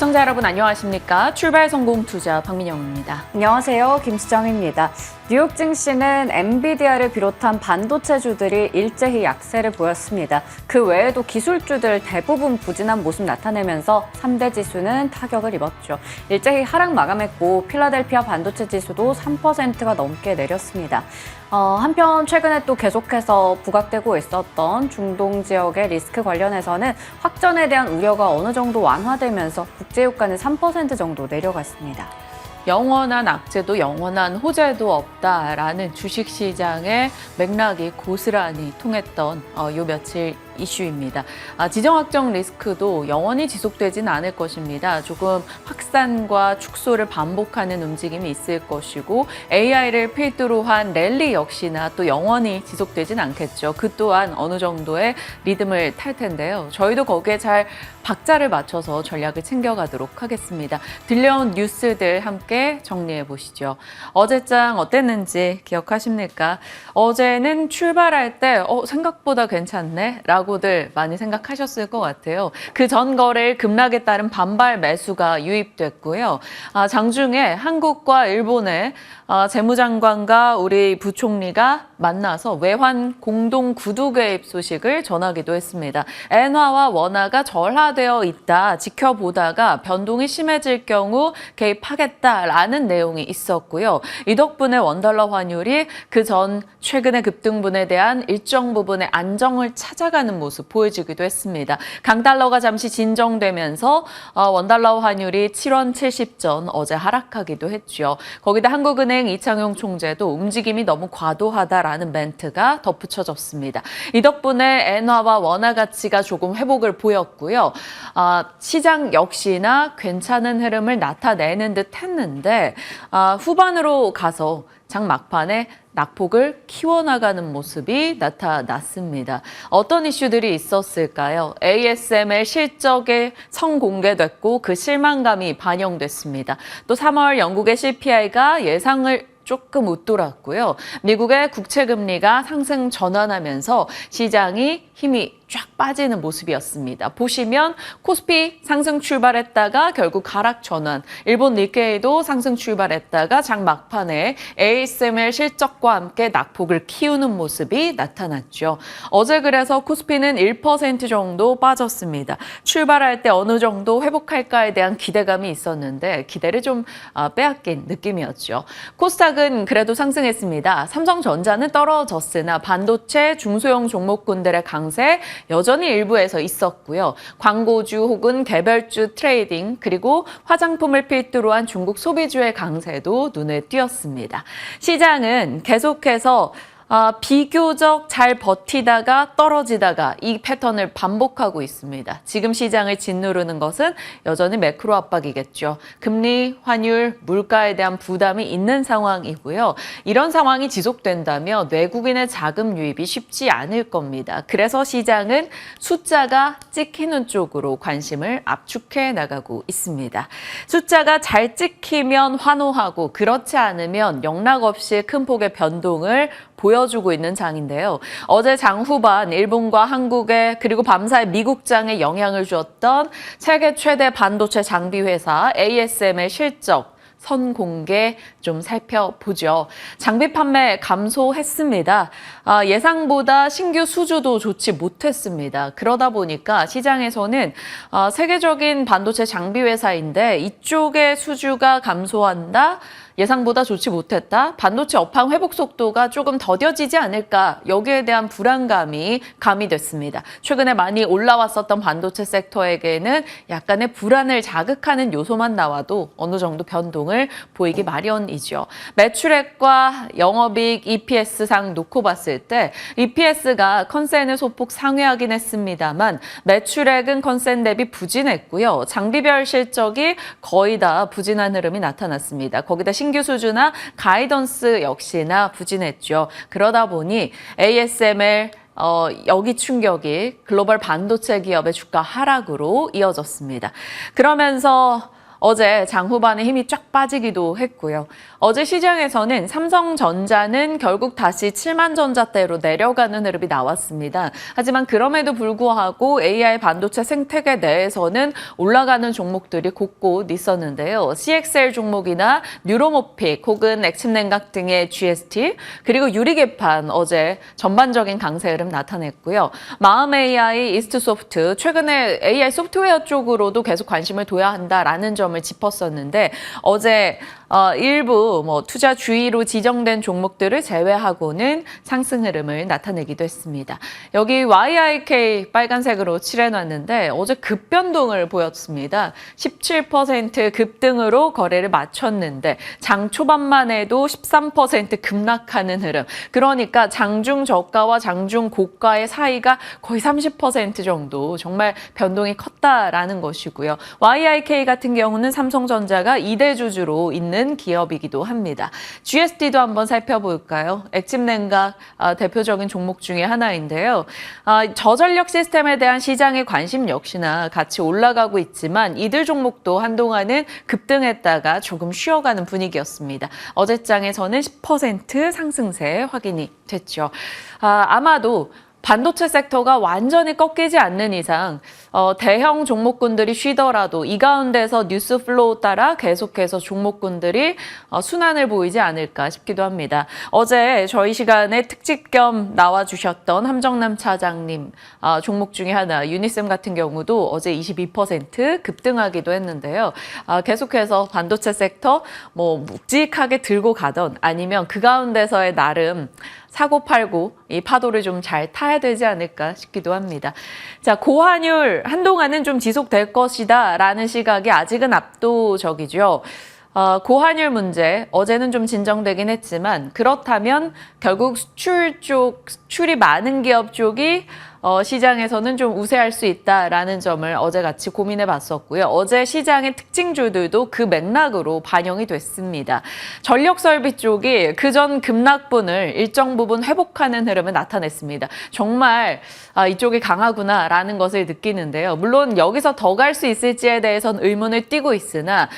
시청자 여러분 안녕하십니까? 출발 성공 투자 박민영입니다. 안녕하세요. 김수정입니다. 뉴욕 증시는 엔비디아를 비롯한 반도체주들이 일제히 약세를 보였습니다. 그 외에도 기술주들 대부분 부진한 모습 나타내면서 3대 지수는 타격을 입었죠. 일제히 하락 마감했고 필라델피아 반도체 지수도 3%가 넘게 내렸습니다. 한편 최근에 또 계속해서 부각되고 있었던 중동 지역의 리스크 관련해서는 확전에 대한 우려가 어느 정도 완화되면서 국제유가는 3% 정도 내려갔습니다. 영원한 악재도 영원한 호재도 없다라는 주식시장의 맥락이 고스란히 통했던 요 며칠 이슈입니다. 지정학적 리스크도 영원히 지속되진 않을 것입니다. 조금 확산과 축소를 반복하는 움직임이 있을 것이고 AI를 필두로 한 랠리 역시나 또 영원히 지속되진 않겠죠. 그 또한 어느 정도의 리듬을 탈 텐데요. 저희도 거기에 잘 박자를 맞춰서 전략을 챙겨가도록 하겠습니다. 들려온 뉴스들 함께 정리해 보시죠. 어제장 어땠는지 기억하십니까? 어제는 출발할 때 생각보다 괜찮네 라고들 많이 생각하셨을 것 같아요. 그 전 거래일 급락에 따른 반발 매수가 유입됐고요. 장중에 한국과 일본의 재무장관과 우리 부총리가 만나서 외환 공동 구두 개입 소식을 전하기도 했습니다. 엔화와 원화가 절하되어 있다. 지켜보다가 변동이 심해질 경우 개입하겠다라는 내용이 있었고요. 이 덕분에 원달러 환율이 그 전 최근의 급등분에 대한 일정 부분의 안정을 찾아가는 모습 보여지기도 했습니다. 강달러가 잠시 진정되면서 원달러 환율이 7원 70전 어제 하락하기도 했죠. 거기다 한국은행 이창용 총재도 움직임이 너무 과도하다라는 멘트가 덧붙여졌습니다. 이 덕분에 엔화와 원화 가치가 조금 회복을 보였고요. 시장 역시나 괜찮은 흐름을 나타내는 듯 했는데 후반으로 가서 장 막판에 낙폭을 키워나가는 모습이 나타났습니다. 어떤 이슈들이 있었을까요? ASML 실적이 성공개됐고 그 실망감이 반영됐습니다. 또 3월 영국의 CPI가 예상을 조금 웃돌았고요. 미국의 국채금리가 상승 전환하면서 시장이 힘이 쫙 빠지는 모습이었습니다. 보시면 코스피 상승 출발했다가 결국 하락 전환, 일본 니케이도 상승 출발했다가 장 막판에 ASML 실적과 함께 낙폭을 키우는 모습이 나타났죠. 어제 그래서 코스피는 1% 정도 빠졌습니다. 출발할 때 어느 정도 회복할까에 대한 기대감이 있었는데 기대를 좀 빼앗긴 느낌이었죠. 코스닥은 그래도 상승했습니다. 삼성전자는 떨어졌으나 반도체, 중소형 종목군들의 강세 여전히 일부에서 있었고요. 광고주 혹은 개별주 트레이딩 그리고 화장품을 필두로 한 중국 소비주의 강세도 눈에 띄었습니다. 시장은 계속해서 비교적 잘 버티다가 떨어지다가 이 패턴을 반복하고 있습니다. 지금 시장을 짓누르는 것은 여전히 매크로 압박이겠죠. 금리, 환율, 물가에 대한 부담이 있는 상황이고요. 이런 상황이 지속된다면 외국인의 자금 유입이 쉽지 않을 겁니다. 그래서 시장은 숫자가 찍히는 쪽으로 관심을 압축해 나가고 있습니다. 숫자가 잘 찍히면 환호하고 그렇지 않으면 영락없이 큰 폭의 변동을 보여주고 있는 장인데요. 어제 장 후반 일본과 한국의 그리고 밤사이 미국장에 영향을 주었던 세계 최대 반도체 장비 회사 ASML 실적 선공개 좀 살펴보죠. 장비 판매 감소했습니다. 예상보다 신규 수주도 좋지 못했습니다. 그러다 보니까 시장에서는 세계적인 반도체 장비 회사인데 이쪽의 수주가 감소한다. 예상보다 좋지 못했다. 반도체 업황 회복 속도가 조금 더뎌지지 않을까. 여기에 대한 불안감이 가미됐습니다. 최근에 많이 올라왔었던 반도체 섹터에게는 약간의 불안을 자극하는 요소만 나와도 어느 정도 변동을 보이기 마련이죠. 매출액과 영업이익 EPS상 놓고 봤을 때 EPS가 컨센을 소폭 상회하긴 했습니다만 매출액은 컨센 대비 부진했고요. 장비별 실적이 거의 다 부진한 흐름이 나타났습니다. 거기다 신규 수주나 가이던스 역시나 부진했죠. 그러다 보니 ASML 여기 충격이 글로벌 반도체 기업의 주가 하락으로 이어졌습니다. 그러면서 어제 장 후반에 힘이 쫙 빠지기도 했고요. 어제 시장에서는 삼성전자는 결국 다시 7만 전자대로 내려가는 흐름이 나왔습니다. 하지만 그럼에도 불구하고 AI 반도체 생태계 내에서는 올라가는 종목들이 곳곳 있었는데요. CXL 종목이나 뉴로모픽 혹은 액침냉각 등의 GST 그리고 유리개판 어제 전반적인 강세 흐름 나타냈고요. 마음 AI, 이스트소프트 최근에 AI 소프트웨어 쪽으로도 계속 관심을 둬야 한다라는 점을 짚었었는데 어제 일부 투자 주의로 지정된 종목들을 제외하고는 상승 흐름을 나타내기도 했습니다. 여기 YIK 빨간색으로 칠해놨는데 어제 급변동을 보였습니다. 17% 급등으로 거래를 마쳤는데 장 초반만 해도 13% 급락하는 흐름. 그러니까 장중 저가와 장중 고가의 사이가 거의 30% 정도 정말 변동이 컸다라는 것이고요. YIK 같은 경우는 삼성전자가 2대 주주로 있는 기업이기도 합니다. GST도 한번 살펴볼까요? 액침냉각 대표적인 종목 중에 하나인데요. 저전력 시스템에 대한 시장의 관심 역시나 같이 올라가고 있지만 이들 종목도 한동안은 급등했다가 조금 쉬어가는 분위기였습니다. 어제장에서는 10% 상승세 확인이 됐죠. 아마도 반도체 섹터가 완전히 꺾이지 않는 이상 대형 종목군들이 쉬더라도 이 가운데서 뉴스 플로우 따라 계속해서 종목군들이 순환을 보이지 않을까 싶기도 합니다. 어제 저희 시간에 특집 겸 나와주셨던 함정남 차장님 종목 중에 하나 유니셈 같은 경우도 어제 22% 급등하기도 했는데요. 계속해서 반도체 섹터 묵직하게 들고 가던 아니면 그 가운데서의 나름 사고팔고 이 파도를 좀 잘 타야 되지 않을까 싶기도 합니다. 자, 고환율 한동안은 좀 지속될 것이다 라는 시각이 아직은 압도적이죠. 고환율 문제 어제는 좀 진정되긴 했지만 그렇다면 결국 수출이 많은 기업 쪽이 시장에서는 좀 우세할 수 있다라는 점을 어제 같이 고민해 봤었고요. 어제 시장의 특징주들도 그 맥락으로 반영이 됐습니다. 전력 설비 쪽이 그전 급락분을 일정 부분 회복하는 흐름을 나타냈습니다. 정말 이쪽이 강하구나라는 것을 느끼는데요. 물론 여기서 더 갈 수 있을지에 대해서는 의문을 띠고 있으나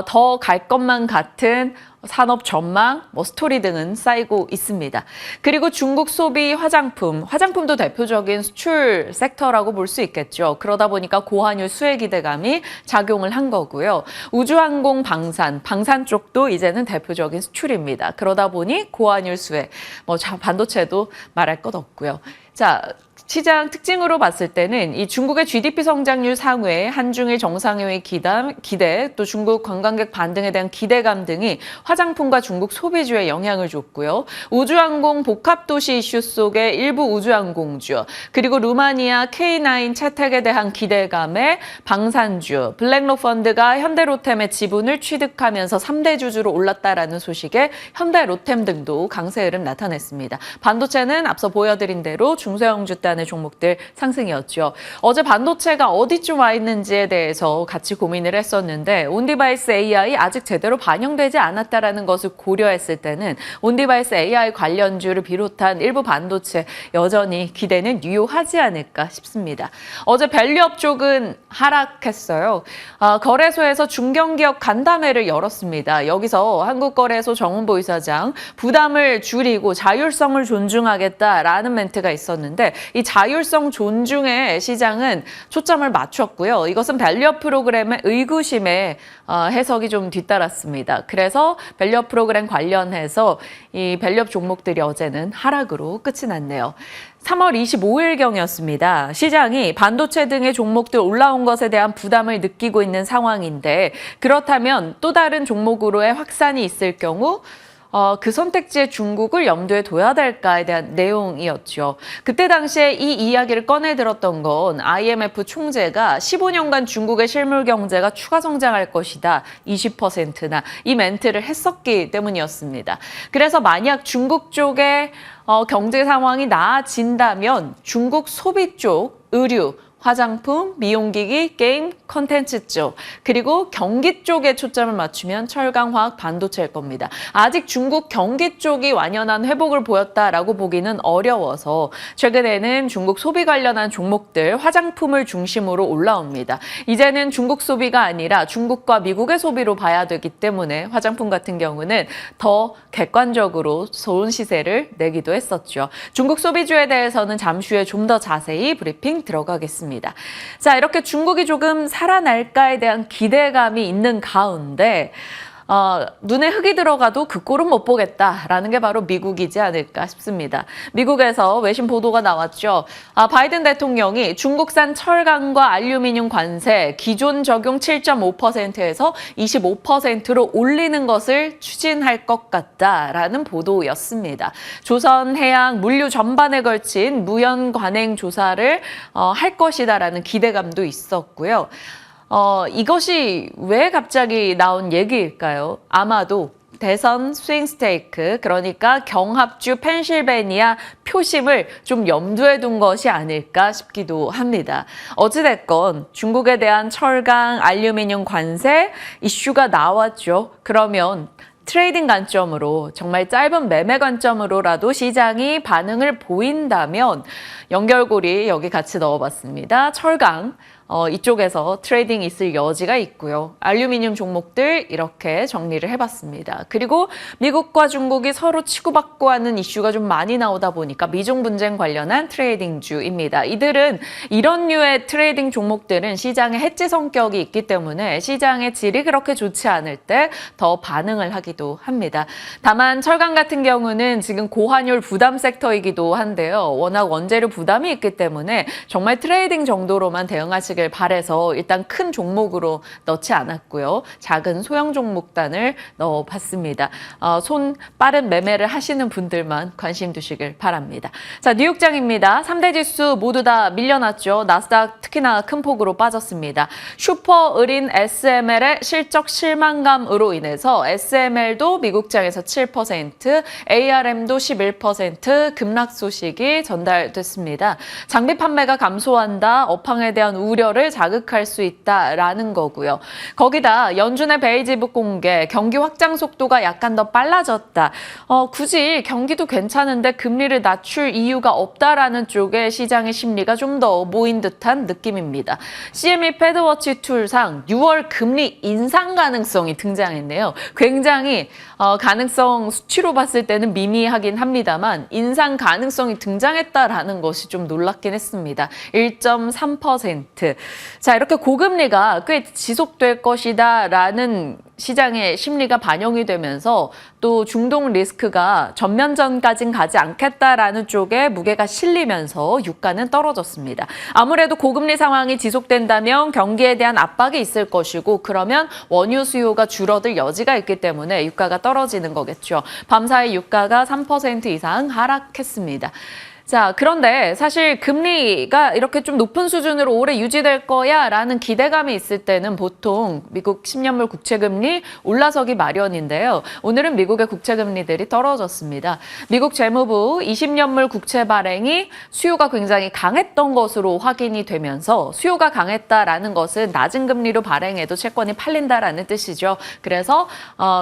더 갈 것만 같은 산업 전망, 스토리 등은 쌓이고 있습니다. 그리고 중국 소비 화장품도 대표적인 수출 섹터라고 볼 수 있겠죠. 그러다 보니까 고환율 수혜 기대감이 작용을 한 거고요. 우주항공 방산 쪽도 이제는 대표적인 수출입니다. 그러다 보니 고환율 수혜, 반도체도 말할 것 없고요. 자, 시장 특징으로 봤을 때는 이 중국의 GDP 성장률 상회, 한중일 정상회의 기대, 또 중국 관광객 반등에 대한 기대감 등이 화장품과 중국 소비주에 영향을 줬고요. 우주항공 복합도시 이슈 속에 일부 우주항공주, 그리고 루마니아 K9 채택에 대한 기대감에 방산주, 블랙록 펀드가 현대로템의 지분을 취득하면서 3대 주주로 올랐다라는 소식에 현대로템 등도 강세 흐름 나타냈습니다. 반도체는 앞서 보여드린 대로 중소형주 단의 종목들 상승이었죠. 어제 반도체가 어디쯤 와 있는지에 대해서 같이 고민을 했었는데 온디바이스 AI 아직 제대로 반영되지 않았다라는 것을 고려했을 때는 온디바이스 AI 관련주를 비롯한 일부 반도체 여전히 기대는 유효하지 않을까 싶습니다. 어제 밸류업 쪽은 하락했어요. 거래소에서 중견기업 간담회를 열었습니다. 여기서 한국거래소 정은보 이사장 부담을 줄이고 자율성을 존중하겠다라는 멘트가 있었는데 이 자율성 존중에 시장은 초점을 맞췄고요. 이것은 밸류업 프로그램의 의구심에 해석이 좀 뒤따랐습니다. 그래서 밸류업 프로그램 관련해서 이 밸류업 종목들이 어제는 하락으로 끝이 났네요. 3월 25일경이었습니다. 시장이 반도체 등의 종목들 올라온 것에 대한 부담을 느끼고 있는 상황인데 그렇다면 또 다른 종목으로의 확산이 있을 경우 그 선택지에 중국을 염두에 둬야 될까에 대한 내용이었죠. 그때 당시에 이 이야기를 꺼내 들었던 건 IMF 총재가 15년간 중국의 실물 경제가 추가 성장할 것이다. 20%나 이 멘트를 했었기 때문이었습니다. 그래서 만약 중국 쪽의 경제 상황이 나아진다면 중국 소비 쪽, 의류, 화장품, 미용기기, 게임, 컨텐츠 쪽, 그리고 경기 쪽에 초점을 맞추면 철강, 화학, 반도체일 겁니다. 아직 중국 경기 쪽이 완연한 회복을 보였다라고 보기는 어려워서 최근에는 중국 소비 관련한 종목들, 화장품을 중심으로 올라옵니다. 이제는 중국 소비가 아니라 중국과 미국의 소비로 봐야 되기 때문에 화장품 같은 경우는 더 객관적으로 좋은 시세를 내기도 했었죠. 중국 소비주에 대해서는 잠시 후에 좀 더 자세히 브리핑 들어가겠습니다. 자, 이렇게 중국이 조금 살아날까에 대한 기대감이 있는 가운데 눈에 흙이 들어가도 그 꼴은 못 보겠다라는 게 바로 미국이지 않을까 싶습니다. 미국에서 외신 보도가 나왔죠. 바이든 대통령이 중국산 철강과 알루미늄 관세 기존 적용 7.5%에서 25%로 올리는 것을 추진할 것 같다라는 보도였습니다. 조선해양 물류 전반에 걸친 무연 관행 조사를 할 것이다라는 기대감도 있었고요. 이것이 왜 갑자기 나온 얘기일까요? 아마도 대선 스윙 스테이크, 그러니까 경합주 펜실베니아 표심을 좀 염두에 둔 것이 아닐까 싶기도 합니다. 어찌됐건 중국에 대한 철강, 알루미늄 관세 이슈가 나왔죠. 그러면 트레이딩 관점으로, 정말 짧은 매매 관점으로라도 시장이 반응을 보인다면 연결고리 여기 같이 넣어봤습니다. 철강, 이쪽에서 트레이딩 있을 여지가 있고요. 알루미늄 종목들 이렇게 정리를 해봤습니다. 그리고 미국과 중국이 서로 치고받고 하는 이슈가 좀 많이 나오다 보니까 미중 분쟁 관련한 트레이딩주입니다. 이들은 이런 류의 트레이딩 종목들은 시장의 해지 성격이 있기 때문에 시장의 질이 그렇게 좋지 않을 때 더 반응을 하기도 합니다. 다만 철강 같은 경우는 지금 고환율 부담 섹터이기도 한데요. 워낙 원재료 부담이 있기 때문에 정말 트레이딩 정도로만 대응하시길 바래서 일단 큰 종목으로 넣지 않았고요. 작은 소형 종목단을 넣어봤습니다. 손 빠른 매매를 하시는 분들만 관심 두시길 바랍니다. 자, 뉴욕장입니다. 3대 지수 모두 다 밀려났죠. 나스닥 특히나 큰 폭으로 빠졌습니다. 슈퍼 을인 SML의 실적 실망감으로 인해서 SML도 미국장에서 7%, ARM도 11% 급락 소식이 전달됐습니다. 장비 판매가 감소한다, 업황에 대한 우려를 자극할 수 있다라는 거고요. 거기다 연준의 베이지북 공개, 경기 확장 속도가 약간 더 빨라졌다. 굳이 경기도 괜찮은데 금리를 낮출 이유가 없다라는 쪽에 시장의 심리가 좀 더 모인 듯한 느낌입니다. CME 패드워치 툴상 6월 금리 인상 가능성이 등장했네요. 굉장히 가능성 수치로 봤을 때는 미미하긴 합니다만 인상 가능성이 등장했다라는 것이 좀 놀랍긴 했습니다. 1.3%. 자, 이렇게 고금리가 꽤 지속될 것이다라는 시장의 심리가 반영이 되면서 또 중동 리스크가 전면전까진 가지 않겠다라는 쪽에 무게가 실리면서 유가는 떨어졌습니다. 아무래도 고금리 상황이 지속된다면 경기에 대한 압박이 있을 것이고 그러면 원유 수요가 줄어들 여지가 있기 때문에 유가가 떨어지는 거겠죠. 밤사이 유가가 3% 이상 하락했습니다. 자, 그런데 사실 금리가 이렇게 좀 높은 수준으로 오래 유지될 거야 라는 기대감이 있을 때는 보통 미국 10년물 국채금리 올라서기 마련인데요. 오늘은 미국의 국채금리들이 떨어졌습니다. 미국 재무부 20년물 국채 발행이 수요가 굉장히 강했던 것으로 확인이 되면서 수요가 강했다라는 것은 낮은 금리로 발행해도 채권이 팔린다라는 뜻이죠. 그래서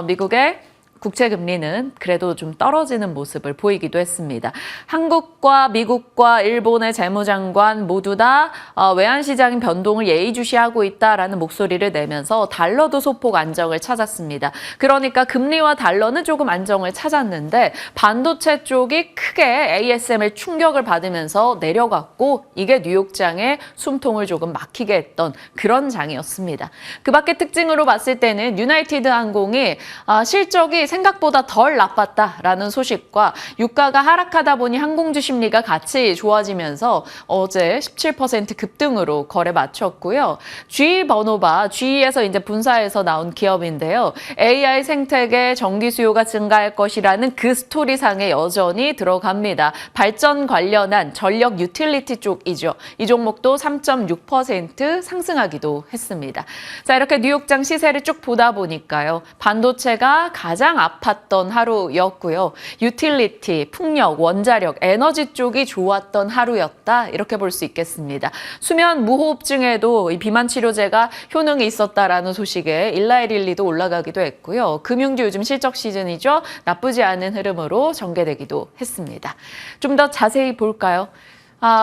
미국의 국채금리는 그래도 좀 떨어지는 모습을 보이기도 했습니다. 한국과 미국과 일본의 재무장관 모두 다 외환시장 변동을 예의주시하고 있다라는 목소리를 내면서 달러도 소폭 안정을 찾았습니다. 그러니까 금리와 달러는 조금 안정을 찾았는데 반도체 쪽이 크게 ASML 충격을 받으면서 내려갔고 이게 뉴욕장의 숨통을 조금 막히게 했던 그런 장이었습니다. 그 밖에 특징으로 봤을 때는 유나이티드 항공이 실적이 생각보다 덜 나빴다라는 소식과 유가가 하락하다 보니 항공주 심리가 같이 좋아지면서 어제 17% 급등으로 거래 마쳤고요. GE 버노바, GE에서 이제 분사해서 나온 기업인데요. AI 생태계 전기 수요가 증가할 것이라는 그 스토리상에 여전히 들어갑니다. 발전 관련한 전력 유틸리티 쪽이죠. 이 종목도 3.6% 상승하기도 했습니다. 자, 이렇게 뉴욕장 시세를 쭉 보다 보니까요. 반도체가 가장 아팠던 하루였고요. 유틸리티, 풍력, 원자력, 에너지 쪽이 좋았던 하루였다. 이렇게 볼 수 있겠습니다. 수면 무호흡증에도 이 비만 치료제가 효능이 있었다라는 소식에 일라이릴리도 올라가기도 했고요. 금융주 요즘 실적 시즌이죠. 나쁘지 않은 흐름으로 전개되기도 했습니다. 좀 더 자세히 볼까요?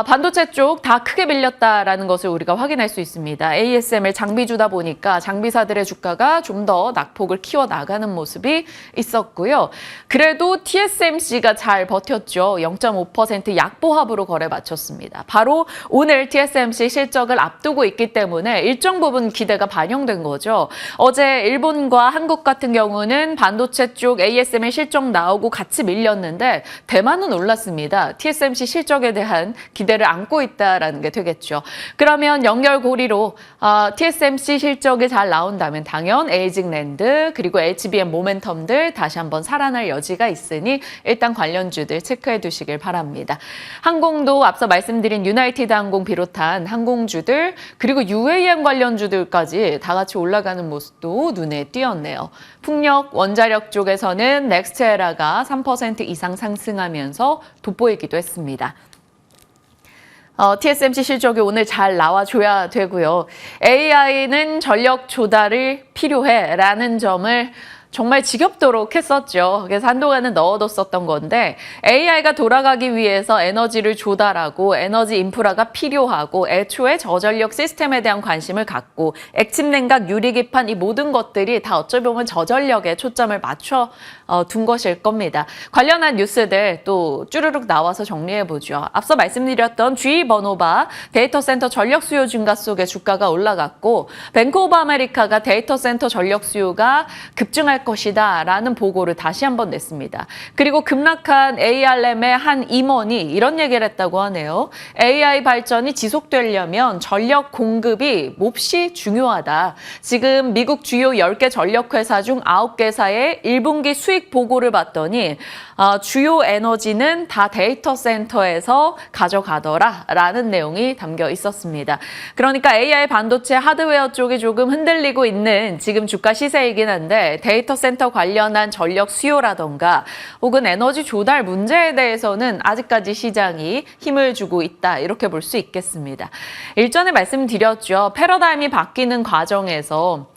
반도체 쪽 다 크게 밀렸다라는 것을 우리가 확인할 수 있습니다. ASML 장비주다 보니까 장비사들의 주가가 좀 더 낙폭을 키워나가는 모습이 있었고요. 그래도 TSMC가 잘 버텼죠. 0.5% 약보합으로 거래 마쳤습니다. 바로 오늘 TSMC 실적을 앞두고 있기 때문에 일정 부분 기대가 반영된 거죠. 어제 일본과 한국 같은 경우는 반도체 쪽 ASML 실적 나오고 같이 밀렸는데 대만은 올랐습니다. TSMC 실적에 대한 기대를 안고 있다라는 게 되겠죠. 그러면 연결고리로 TSMC 실적이 잘 나온다면 당연 에이징랜드 그리고 HBM 모멘텀들 다시 한번 살아날 여지가 있으니 일단 관련주들 체크해 두시길 바랍니다. 항공도 앞서 말씀드린 유나이티드 항공 비롯한 항공주들 그리고 UAM 관련주들까지 다 같이 올라가는 모습도 눈에 띄었네요. 풍력, 원자력 쪽에서는 넥스트에라가 3% 이상 상승하면서 돋보이기도 했습니다. TSMC 실적이 오늘 잘 나와줘야 되고요. AI는 전력 조달이 필요해라는 점을 정말 지겹도록 했었죠. 그래서 한동안은 넣어뒀었던 건데 AI가 돌아가기 위해서 에너지를 조달하고 에너지 인프라가 필요하고 애초에 저전력 시스템에 대한 관심을 갖고 액침냉각, 유리기판 이 모든 것들이 다 어찌 보면 저전력에 초점을 맞춰 둔 것일 겁니다. 관련한 뉴스들 또 쭈르륵 나와서 정리해보죠. 앞서 말씀드렸던 GE 버노바 데이터 센터 전력 수요 증가 속에 주가가 올라갔고 뱅크 오브 아메리카가 데이터 센터 전력 수요가 급증할 것이다 라는 보고를 다시 한번 냈습니다. 그리고 급락한 ARM의 한 임원이 이런 얘기를 했다고 하네요. AI 발전이 지속되려면 전력 공급이 몹시 중요하다. 지금 미국 주요 10개 전력회사 중 9개사의 1분기 수익 보고를 봤더니 주요 에너지는 다 데이터 센터에서 가져가더라 라는 내용이 담겨 있었습니다. 그러니까 AI 반도체 하드웨어 쪽이 조금 흔들리고 있는 지금 주가 시세이긴 한데 데이터 센터 관련한 전력 수요라던가 혹은 에너지 조달 문제에 대해서는 아직까지 시장이 힘을 주고 있다 이렇게 볼 수 있겠습니다. 일전에 말씀드렸죠. 패러다임이 바뀌는 과정에서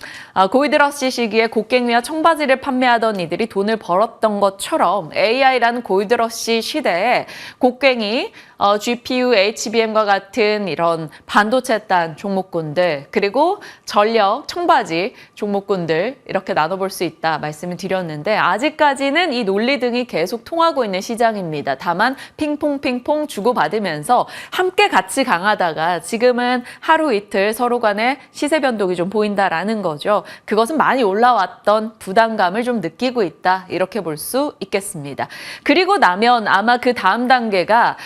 고이드러시 시기에 곡괭이와 청바지를 판매하던 이들이 돈을 벌었던 것처럼 AI라는 고이드러시 시대에 곡괭이, GPU, HBM과 같은 이런 반도체 딴 종목군들 그리고 전력, 청바지 종목군들 이렇게 나눠볼 수 있다 말씀을 드렸는데 아직까지는 이 논리 등이 계속 통하고 있는 시장입니다. 다만 핑퐁 주고받으면서 함께 같이 강하다가 지금은 하루 이틀 서로 간의 시세 변동이 좀 보인다라는 거죠. 그것은 많이 올라왔던 부담감을 좀 느끼고 있다 이렇게 볼 수 있겠습니다. 그리고 나면 아마 그 다음 단계가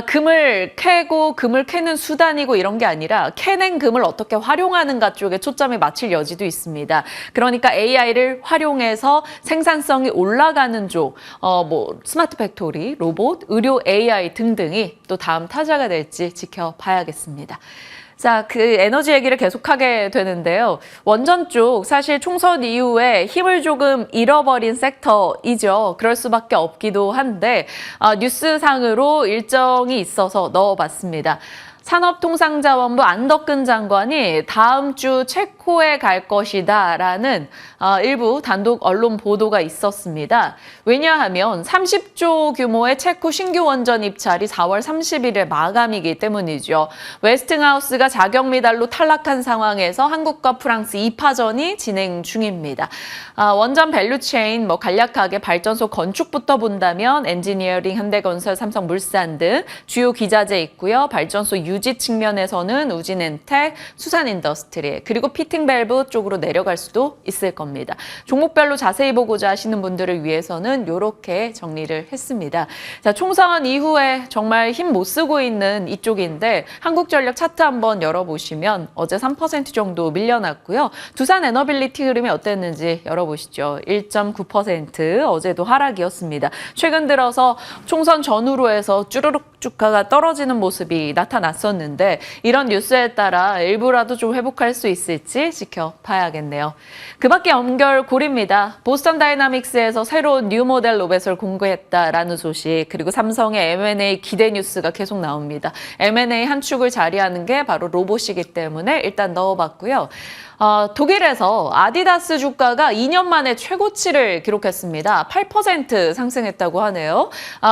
금을 캐고 금을 캐는 수단이고 이런 게 아니라 캐낸 금을 어떻게 활용하는가 쪽에 초점을 맞출 여지도 있습니다. 그러니까 AI를 활용해서 생산성이 올라가는 쪽, 스마트 팩토리, 로봇, 의료 AI 등등이 또 다음 타자가 될지 지켜봐야겠습니다. 자, 그 에너지 얘기를 계속하게 되는데요. 원전 쪽 사실 총선 이후에 힘을 조금 잃어버린 섹터이죠. 그럴 수밖에 없기도 한데 뉴스상으로 일정이 있어서 넣어봤습니다. 산업통상자원부 안덕근 장관이 다음 주 체코에 갈 것이다 라는 일부 단독 언론 보도가 있었습니다. 왜냐하면 30조 규모의 체코 신규 원전 입찰이 4월 30일에 마감이기 때문이죠. 웨스팅하우스가 자격 미달로 탈락한 상황에서 한국과 프랑스 2파전이 진행 중입니다. 원전 밸류체인 간략하게 발전소 건축부터 본다면 엔지니어링, 현대건설, 삼성물산 등 주요 기자재 있고요. 발전소 유지 측면에서는 우진엔텍, 수산인더스트리 그리고 피팅 밸브 쪽으로 내려갈 수도 있을 겁니다. 종목별로 자세히 보고자 하시는 분들을 위해서는 이렇게 정리를 했습니다. 자, 총선 이후에 정말 힘 못 쓰고 있는 이쪽인데 한국전력 차트 한번 열어보시면 어제 3% 정도 밀려났고요. 두산 에너빌리티 흐름이 어땠는지 열어보시죠. 1.9% 어제도 하락이었습니다. 최근 들어서 총선 전후로 해서 쭈르륵 주가가 떨어지는 모습이 나타났었는데 이런 뉴스에 따라 일부라도 좀 회복할 수 있을지 지켜봐야겠네요. 그 밖에 연결고리입니다. 보스턴 다이나믹스에서 새로운 뉴 모델 로봇을 공개했다라는 소식, 그리고 삼성의 M&A 기대 뉴스가 계속 나옵니다. M&A 한 축을 자리하는 게 바로 로봇이기 때문에 일단 넣어봤고요. 독일에서 아디다스 주가가 2년 만에 최고치를 기록했습니다. 8% 상승했다고 하네요.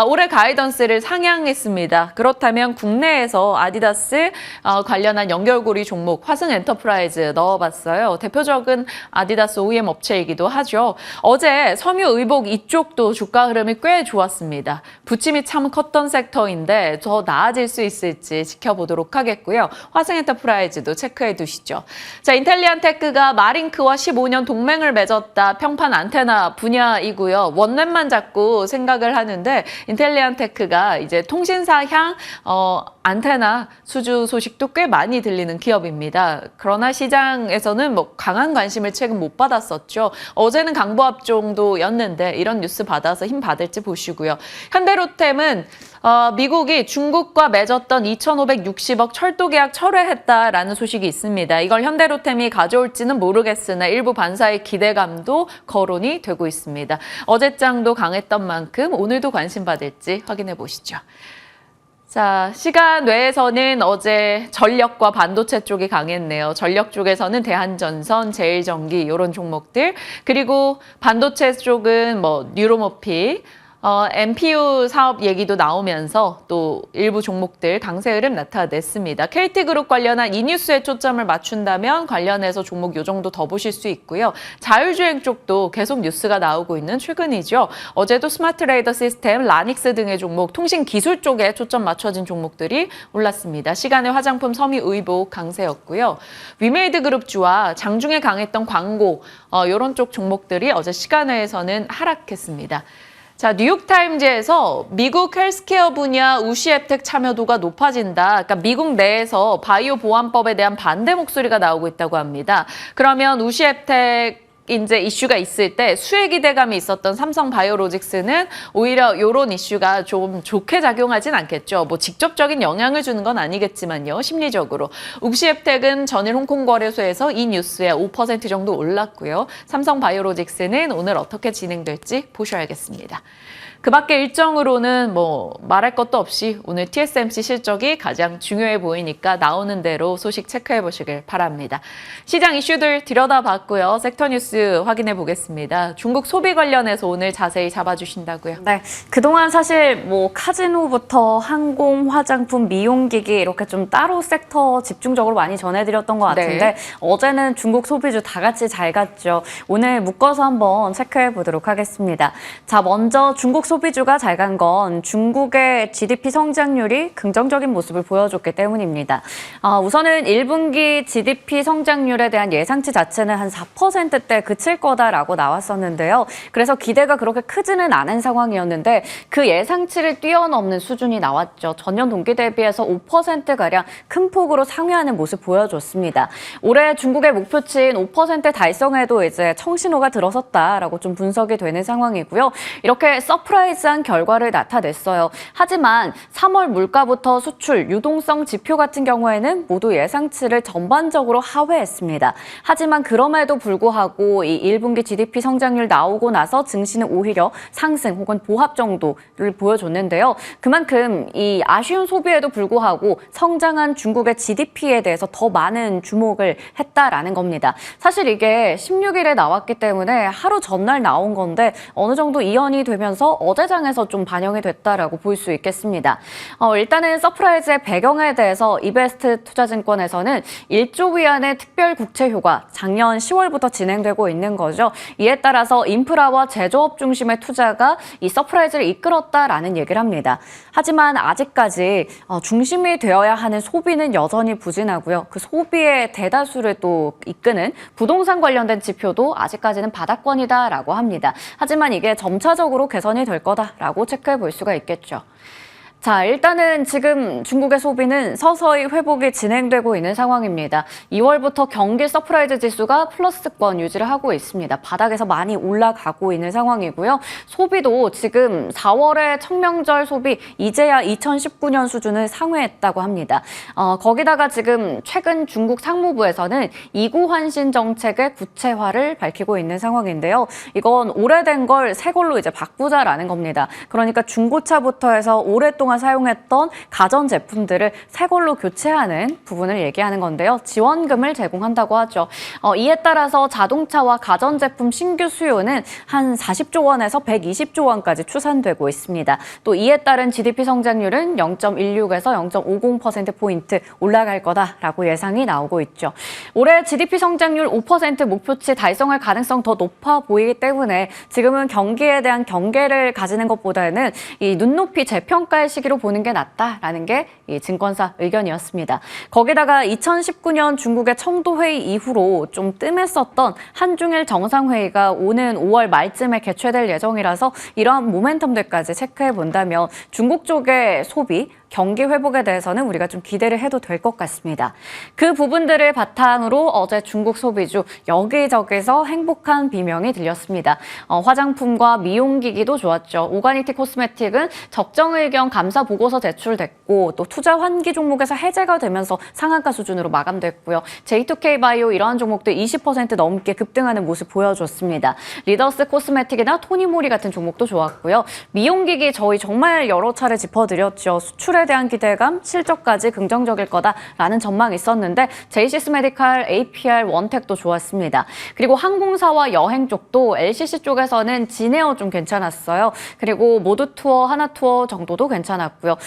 올해 가이던스를 상향했습니다. 그렇다면 국내에서 아디다스 관련한 연결고리 종목 화승 엔터프라이즈 넣어봤어요. 대표적인 아디다스 OEM 업체이기도 하죠. 어제 섬유의복 이쪽도 주가 흐름이 꽤 좋았습니다. 부침이 참 컸던 섹터인데 더 나아질 수 있을지 지켜보도록 하겠고요. 화승 엔터프라이즈도 체크해 두시죠. 자, 인텔리안 테크가 마링크와 15년 동맹을 맺었다. 평판 안테나 분야이고요. 원넷만 자꾸 생각을 하는데 인텔리안 테크가 이제 통신사향 안테나 수주 소식도 꽤 많이 들리는 기업입니다. 그러나 시장에서는 뭐 강한 관심을 최근 못 받았었죠. 어제는 강보합 정도였는데 이런 뉴스 받아서 힘 받을지 보시고요. 현대로템은 미국이 중국과 맺었던 2,560억 철도 계약 철회했다라는 소식이 있습니다. 이걸 현대로템이 가져올지는 모르겠으나 일부 반사의 기대감도 거론이 되고 있습니다. 어제장도 강했던 만큼 오늘도 관심 받을지 확인해 보시죠. 자, 시간 외에서는 어제 전력과 반도체 쪽이 강했네요. 전력 쪽에서는 대한전선, 제일전기 이런 종목들, 그리고 반도체 쪽은 뭐 뉴로모피, MPU 사업 얘기도 나오면서 또 일부 종목들 강세 흐름 나타냈습니다. KT그룹 관련한 이 뉴스에 초점을 맞춘다면 관련해서 종목 요 정도 더 보실 수 있고요. 자율주행 쪽도 계속 뉴스가 나오고 있는 최근이죠. 어제도 스마트 레이더 시스템, 라닉스 등의 종목, 통신 기술 쪽에 초점 맞춰진 종목들이 올랐습니다. 시간의 화장품, 섬유의복 강세였고요. 위메이드 그룹주와 장중에 강했던 광고, 이런 쪽 종목들이 어제 시간외에서는 하락했습니다. 자, 뉴욕타임즈에서 미국 헬스케어 분야 우시앱텍 참여도가 높아진다. 그러니까 미국 내에서 바이오 보안법에 대한 반대 목소리가 나오고 있다고 합니다. 그러면 우시앱텍 이제 이슈가 있을 때 수혜 기대감이 있었던 삼성 바이오로직스는 오히려 이런 이슈가 좀 좋게 작용하진 않겠죠. 뭐 직접적인 영향을 주는 건 아니겠지만요. 심리적으로. 우시앱텍은 전일 홍콩 거래소에서 이 뉴스에 5% 정도 올랐고요. 삼성 바이오로직스는 오늘 어떻게 진행될지 보셔야겠습니다. 그 밖에 일정으로는 뭐 말할 것도 없이 오늘 TSMC 실적이 가장 중요해 보이니까 나오는 대로 소식 체크해 보시길 바랍니다. 시장 이슈들 들여다봤고요. 섹터 뉴스 확인해 보겠습니다. 중국 소비 관련해서 오늘 자세히 잡아주신다고요. 네, 그동안 사실 뭐 카지노부터 항공, 화장품, 미용기기 이렇게 좀 따로 섹터 집중적으로 많이 전해드렸던 것 같은데 네. 어제는 중국 소비주 다 같이 잘 갔죠. 오늘 묶어서 한번 체크해 보도록 하겠습니다. 자, 먼저 중국 소비주가 잘 간 건 중국의 GDP 성장률이 긍정적인 모습을 보여줬기 때문입니다. 우선은 1분기 GDP 성장률에 대한 예상치 자체는 한 4%대 그칠 거다라고 나왔었는데요. 그래서 기대가 그렇게 크지는 않은 상황이었는데 그 예상치를 뛰어넘는 수준이 나왔죠. 전년 동기 대비해서 5%가량 큰 폭으로 상회하는 모습 보여줬습니다. 올해 중국의 목표치인 5% 달성에도 이제 청신호가 들어섰다라고 좀 분석이 되는 상황이고요. 이렇게 서프라이즈한 결과를 나타냈어요. 하지만 3월 물가부터 수출, 유동성 지표 같은 경우에는 모두 예상치를 전반적으로 하회했습니다. 하지만 그럼에도 불구하고 이 1분기 GDP 성장률 나오고 나서 증시는 오히려 상승 혹은 보합 정도를 보여줬는데요. 그만큼 이 아쉬운 소비에도 불구하고 성장한 중국의 GDP에 대해서 더 많은 주목을 했다라는 겁니다. 사실 이게 16일에 나왔기 때문에 하루 전날 나온 건데 어느 정도 이연이 되면서 어제장에서 좀 반영이 됐다라고 볼 수 있겠습니다. 일단은 서프라이즈의 배경에 대해서 이베스트 투자증권에서는 1조 위안의 특별 국채 효과 작년 10월부터 진행되고 있는 거죠. 이에 따라서 인프라와 제조업 중심의 투자가 이 서프라이즈를 이끌었다라는 얘기를 합니다. 하지만 아직까지 중심이 되어야 하는 소비는 여전히 부진하고요. 그 소비의 대다수를 또 이끄는 부동산 관련된 지표도 아직까지는 바닥권이다라고 합니다. 하지만 이게 점차적으로 개선이 될 거다라고 체크해 볼 수가 있겠죠. 자, 일단은 지금 중국의 소비는 서서히 회복이 진행되고 있는 상황입니다. 2월부터 경기 서프라이즈 지수가 플러스권 유지를 하고 있습니다. 바닥에서 많이 올라가고 있는 상황이고요. 소비도 지금 4월에 청명절 소비 이제야 2019년 수준을 상회했다고 합니다. 거기다가 지금 최근 중국 상무부에서는 이구환신 정책의 구체화를 밝히고 있는 상황인데요. 이건 오래된 걸 새 걸로 이제 바꾸자라는 겁니다. 그러니까 중고차부터 해서 오랫동안 사용했던 가전 제품들을 새 걸로 교체하는 부분을 얘기하는 건데요. 지원금을 제공한다고 하죠. 이에 따라서 자동차와 가전 제품 신규 수요는 한 40조 원에서 120조 원까지 추산되고 있습니다. 또 이에 따른 GDP 성장률은 0.16에서 0.50%포인트 올라갈 거다라고 예상이 나오고 있죠. 올해 GDP 성장률 5% 목표치 달성할 가능성 더 높아 보이기 때문에 지금은 경기에 대한 경계를 가지는 것보다는 이 눈높이 재평가의 시기로 보는 게 낫다라는 게 이 증권사 의견이었습니다. 거기다가 2019년 중국의 청도회의 이후로 좀 뜸했었던 한중일 정상회의가 오는 5월 말쯤에 개최될 예정이라서 이러한 모멘텀들까지 체크해 본다면 중국 쪽의 소비, 경기 회복에 대해서는 우리가 좀 기대를 해도 될 것 같습니다. 그 부분들을 바탕으로 어제 중국 소비주 여기저기서 행복한 비명이 들렸습니다. 화장품과 미용기기도 좋았죠. 오가니티 코스메틱은 적정 의견 감사 보고서 제출됐고 또 투자 환기 종목에서 해제가 되면서 상한가 수준으로 마감됐고요. J2K 바이오 이러한 종목들 20% 넘게 급등하는 모습 보여줬습니다. 리더스 코스메틱이나 토니모리 같은 종목도 좋았고요. 미용기기 저희 정말 여러 차례 짚어드렸죠. 수출에 대한 기대감, 실적까지 긍정적일 거다라는 전망이 있었는데 제이시스 메디칼, APR, 원텍도 좋았습니다. 그리고 항공사와 여행 쪽도 LCC 쪽에서는 진에어 좀 괜찮았어요. 그리고 모두 투어, 하나 투어 정도도 괜찮았고요.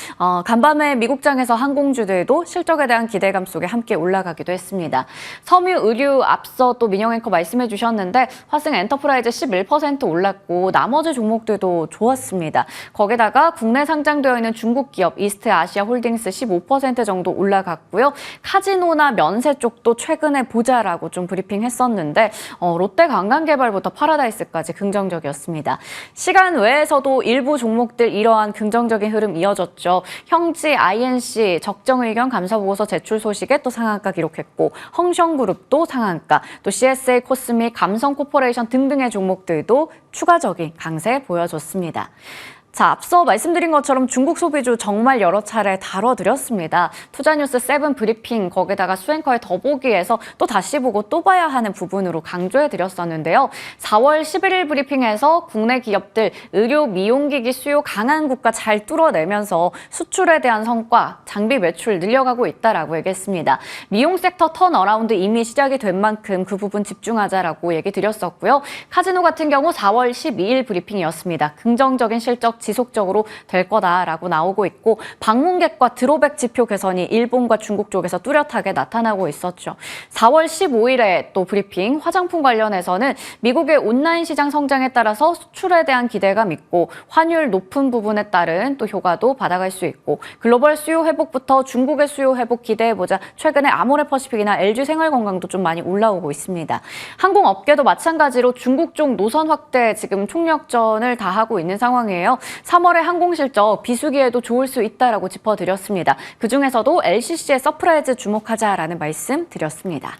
간밤에 미국장에서 항공주들도 실적에 대한 기대감 속에 함께 올라가기도 했습니다. 섬유 의류 앞서 또 민영 앵커 말씀해 주셨는데 화승 엔터프라이즈 11% 올랐고 나머지 종목들도 좋았습니다. 거기다가 국내 상장되어 있는 중국 기업 이스트 아시아 홀딩스 15% 정도 올라갔고요. 카지노나 면세 쪽도 최근에 보자라고 좀 브리핑했었는데 롯데 관광개발부터 파라다이스까지 긍정적이었습니다. 시간 외에서도 일부 종목들 이러한 긍정적인 흐름 이어졌죠. 형지 INC 적정 의견 감사 보고서 제출 소식에 또 상한가 기록했고 헝성그룹도 상한가, 또 CSA 코스믹, 감성 코퍼레이션 등등의 종목들도 추가적인 강세 보여줬습니다. 자, 앞서 말씀드린 것처럼 중국 소비주 정말 여러 차례 다뤄드렸습니다. 투자뉴스 7 브리핑, 거기다가 수앵커의 더보기에서 또 다시 보고 또 봐야 하는 부분으로 강조해드렸었는데요. 4월 11일 브리핑에서 국내 기업들 의료 미용기기 수요 강한 국가 잘 뚫어내면서 수출에 대한 성과, 장비 매출 늘려가고 있다라고 얘기했습니다. 미용 섹터 턴어라운드 이미 시작이 된 만큼 그 부분 집중하자라고 얘기 드렸었고요. 카지노 같은 경우 4월 12일 브리핑이었습니다. 긍정적인 실적 지속적으로 될 거다라고 나오고 있고 방문객과 드로백 지표 개선이 일본과 중국 쪽에서 뚜렷하게 나타나고 있었죠. 4월 15일에 또 브리핑 화장품 관련해서는 미국의 온라인 시장 성장에 따라서 수출에 대한 기대감 있고 환율 높은 부분에 따른 또 효과도 받아갈 수 있고 글로벌 수요 회복부터 중국의 수요 회복 기대해보자. 최근에 아모레퍼시픽이나 LG 생활건강도 좀 많이 올라오고 있습니다. 항공업계도 마찬가지로 중국 쪽 노선 확대 지금 총력전을 다하고 있는 상황이에요. 3월의 항공 실적 비수기에도 좋을 수 있다라고 짚어드렸습니다. 그중에서도 LCC의 서프라이즈 주목하자라는 말씀 드렸습니다.